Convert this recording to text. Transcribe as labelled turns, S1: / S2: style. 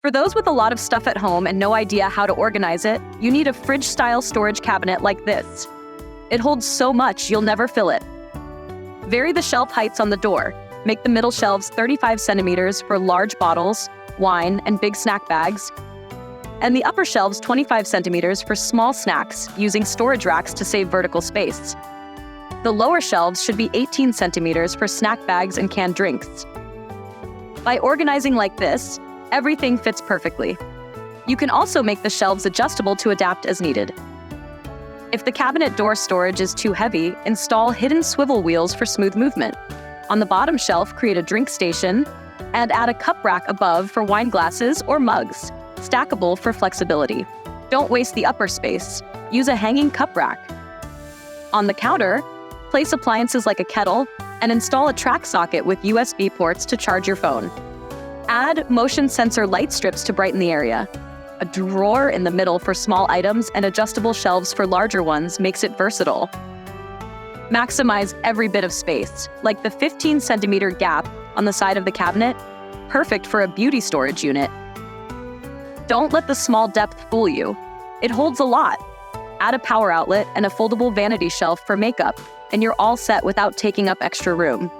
S1: For those with a lot of stuff at home and no idea how to organize it, you need a fridge-style storage cabinet like this. It holds so much you'll never fill it. Vary the shelf heights on the door. Make the middle shelves 35 centimeters for large bottles, wine, and big snack bags, and the upper shelves 25 centimeters for small snacks, using storage racks to save vertical space. The lower shelves should be 18 centimeters for snack bags and canned drinks. By organizing like this, everything fits perfectly. You can also make the shelves adjustable to adapt as needed. If the cabinet door storage is too heavy, install hidden swivel wheels for smooth movement. On the bottom shelf, create a drink station and add a cup rack above for wine glasses or mugs, stackable for flexibility. Don't waste the upper space. Use a hanging cup rack. On the counter, place appliances like a kettle and install a track socket with USB ports to charge your phone. Add motion sensor light strips to brighten the area. A drawer in the middle for small items and adjustable shelves for larger ones makes it versatile. Maximize every bit of space, like the 15-centimeter gap on the side of the cabinet, perfect for a beauty storage unit. Don't let the small depth fool you. It holds a lot. Add a power outlet and a foldable vanity shelf for makeup, and you're all set without taking up extra room.